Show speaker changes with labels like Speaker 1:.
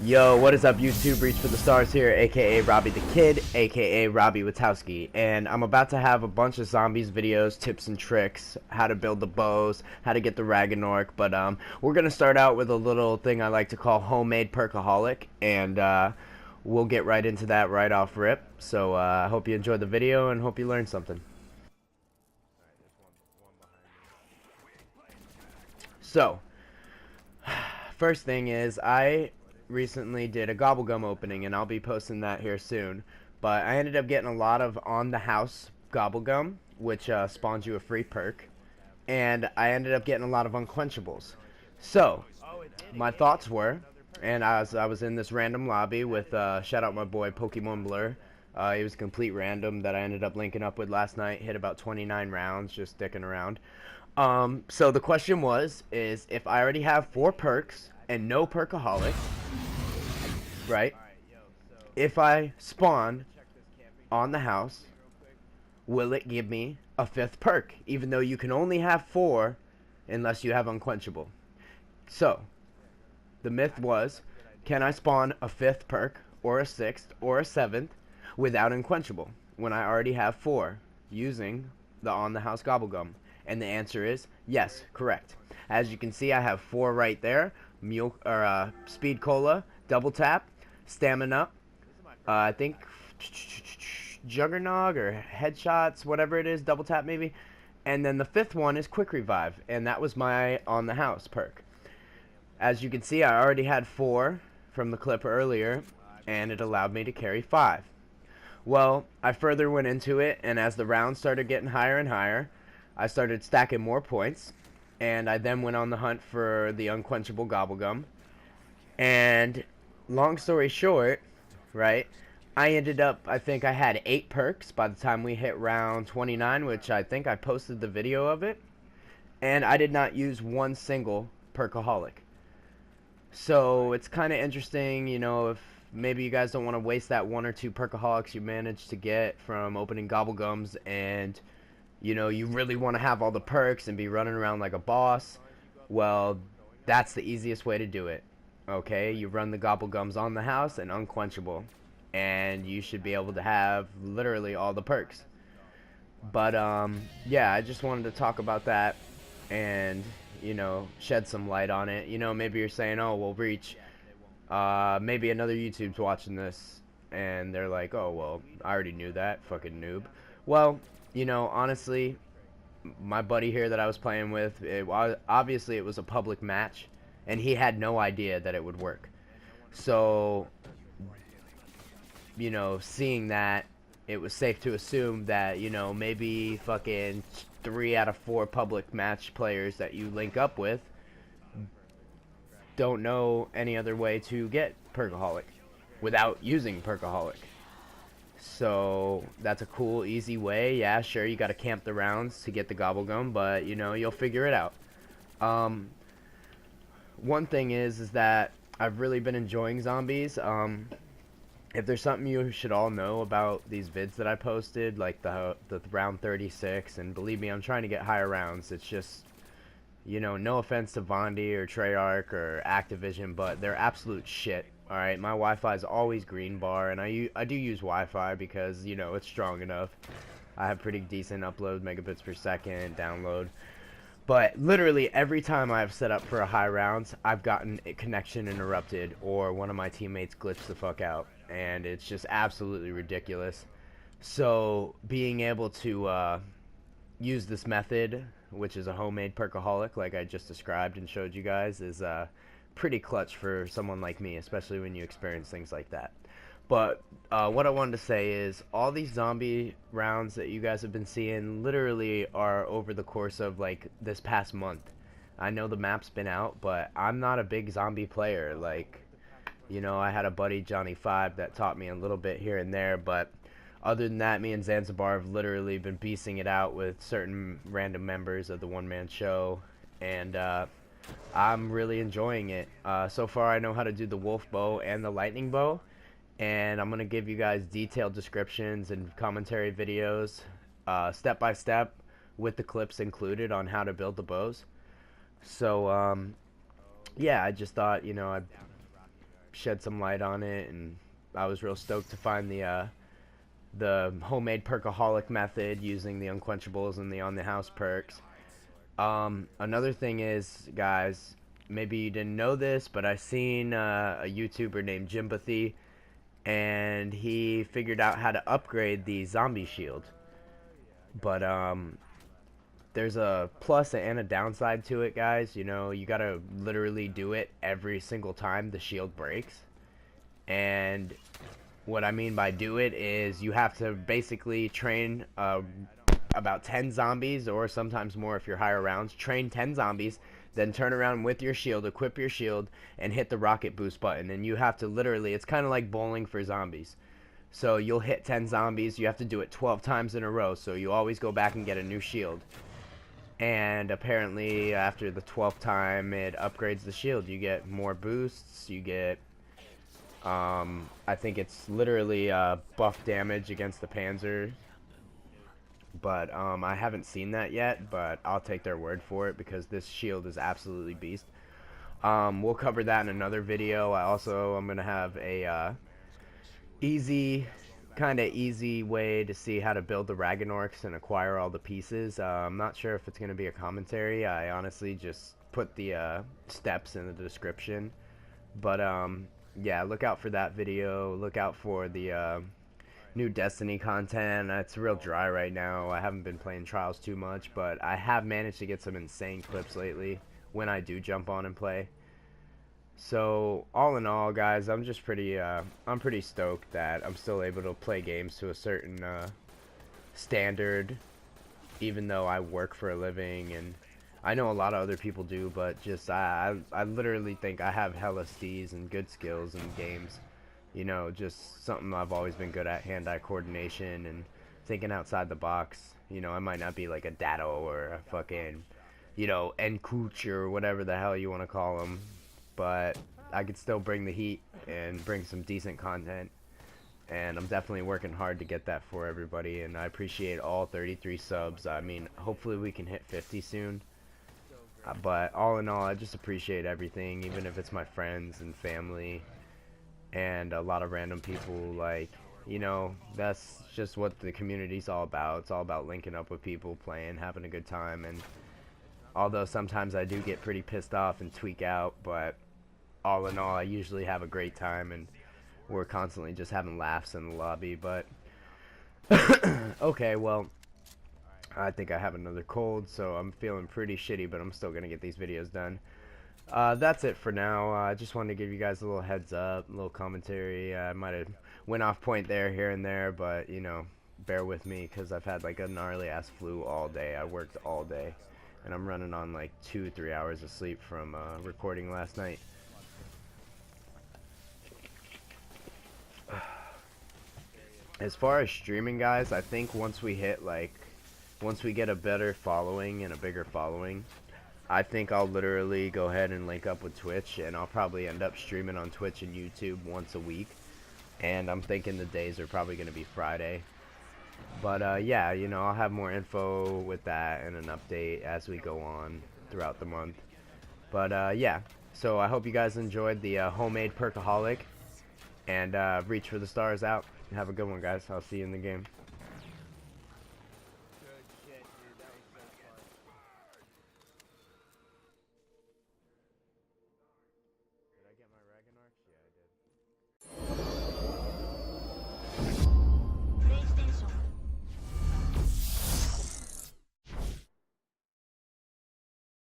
Speaker 1: Yo, what is up YouTube? Reach for the Stars here, aka Robbie the Kid, aka Robbie Witowski, and I'm about to have a bunch of zombies videos, tips and tricks, how to build the bows, how to get the Raganork, but we're gonna start out with a little thing I like to call homemade perkaholic, and we'll get right into that right off rip. So I hope you enjoyed the video and hope you learned something. So, first thing is I recently did a gobblegum opening, and I'll be posting that here soon. But I ended up getting a lot of on the house gobblegum, which spawns you a free perk, and I ended up getting a lot of unquenchables. So my thoughts were, and as I was in this random lobby with shout out my boy Pokemon Blur. He was a complete random that I ended up linking up with last night. Hit about 29 rounds just dicking around. So the question is if I already have 4 perks and no perkaholic, right? If I spawn on the house, will it give me a 5th perk? Even though you can only have 4 unless you have unquenchable. So, the myth was, can I spawn a 5th perk, or a 6th, or a 7th without unquenchable when I already have 4 using the on the house gobblegum? And the answer is yes, correct. As you can see, I have 4 right there. Mule or Speed Cola, Double Tap, Stamina, I think Juggernog or Headshots, whatever it is, Double Tap maybe. And then the 5th one is Quick Revive, and that was my on the house perk. As you can see, I already had 4 from the clip earlier, and it allowed me to carry 5. Well, I further went into it, and as the rounds started getting higher and higher, I started stacking more points, and I then went on the hunt for the unquenchable gobblegum. And long story short, right, I ended up, I think I had 8 perks by the time we hit round 29, which I think I posted the video of it, and I did not use one single perkaholic. So it's kind of interesting, you know, if maybe you guys don't want to waste that 1 or 2 perkaholics you managed to get from opening gobblegums, and you know, you really want to have all the perks and be running around like a boss. Well, that's the easiest way to do it. Okay, you run the gobblegums on the house and unquenchable, and you should be able to have literally all the perks. But yeah, I just wanted to talk about that and, you know, shed some light on it. You know, maybe you're saying, oh, well, Reach, maybe another YouTube's watching this and they're like, oh, well, I already knew that, fucking noob. Well, you know, honestly, my buddy here that I was playing with, obviously it was a public match, and he had no idea that it would work. So, you know, seeing that, it was safe to assume that, you know, maybe fucking 3 out of 4 public match players that you link up with don't know any other way to get perkaholic without using perkaholic. So that's a cool, easy way. Yeah, sure, you gotta camp the rounds to get the gobblegum, but you know, you'll figure it out. One thing is that I've really been enjoying zombies. If there's something you should all know about these vids that I posted, like the round 36, and believe me, I'm trying to get higher rounds. It's just, you know, no offense to Vondi or Treyarch or Activision, but they're absolute shit. Alright, my Wi-Fi is always green bar, and I do use Wi-Fi because, you know, it's strong enough. I have pretty decent upload, megabits per second, download. But literally every time I've set up for a high rounds, I've gotten a connection interrupted or one of my teammates glitched the fuck out. And it's just absolutely ridiculous. So being able to use this method, which is a homemade perkaholic like I just described and showed you guys, is pretty clutch for someone like me, especially when you experience things like that. But what I wanted to say is all these zombie rounds that you guys have been seeing literally are over the course of like this past month. I know the map's been out, but I'm not a big zombie player. Like, you know, I had a buddy, Johnny 5, that taught me a little bit here and there, but other than that, me and Zanzibar have literally been beasting it out with certain random members of the one-man show, and I'm really enjoying it. So far, I know how to do the wolf bow and the lightning bow, and I'm going to give you guys detailed descriptions and commentary videos, step by step, with the clips included on how to build the bows. So, yeah, I just thought, you know, shed some light on it, and I was real stoked to find the homemade perkaholic method using the unquenchables and the on the house perks. Another thing is, guys, maybe you didn't know this, but I seen a YouTuber named Jimpathy, and he figured out how to upgrade the zombie shield. But there's a plus and a downside to it, guys. You know, you gotta literally do it every single time the shield breaks. And what I mean by do it is you have to basically train about 10 zombies, or sometimes more if you're higher rounds. Train 10 zombies, then turn around with your shield, equip your shield, and hit the rocket boost button. And you have to literally, it's kind of like bowling for zombies. So you'll hit 10 zombies, you have to do it 12 times in a row, so you always go back and get a new shield. And apparently after the 12th time it upgrades the shield. You get more boosts, you get I think it's literally buff damage against the Panzer. But I haven't seen that yet, but I'll take their word for it because this shield is absolutely beast. We'll cover that in another video. I'm gonna have a kind of easy way to see how to build the Ragnorks and acquire all the pieces. I'm not sure if it's going to be a commentary. I honestly just put the steps in the description. But yeah, look out for that video. Look out for the new Destiny content. It's real dry right now. I haven't been playing Trials too much, but I have managed to get some insane clips lately when I do jump on and play. So all in all, guys, I'm just I'm pretty stoked that I'm still able to play games to a certain standard, even though I work for a living, and I know a lot of other people do, but just I literally think I have hella steez and good skills in games. You know, just something I've always been good at, hand-eye coordination and thinking outside the box. You know, I might not be like a Datto or a fucking, you know, Enkuch or whatever the hell you want to call them, but I could still bring the heat and bring some decent content, and I'm definitely working hard to get that for everybody, and I appreciate all 33 subs. I mean, hopefully we can hit 50 soon, but all in all, I just appreciate everything, even if it's my friends and family and a lot of random people. Like, you know, that's just what the community's all about. It's all about linking up with people, playing, having a good time, and although sometimes I do get pretty pissed off and tweak out, but all in all, I usually have a great time, and we're constantly just having laughs in the lobby. But okay, well, I think I have another cold, so I'm feeling pretty shitty, but I'm still gonna get these videos done. That's it for now. I just wanted to give you guys a little heads up, a little commentary. I might have went off point there, here and there, but you know, bear with me because I've had like a gnarly ass flu all day. I worked all day, and I'm running on like 2-3 hours of sleep from recording last night. As far as streaming, guys, I think once we get a better following and a bigger following, I think I'll literally go ahead and link up with Twitch, and I'll probably end up streaming on Twitch and YouTube once a week. And I'm thinking the days are probably going to be Friday. But yeah, you know, I'll have more info with that and an update as we go on throughout the month. But yeah, so I hope you guys enjoyed the homemade perkaholic, and reach for the stars out. Have a good one, guys. I'll see you in the game.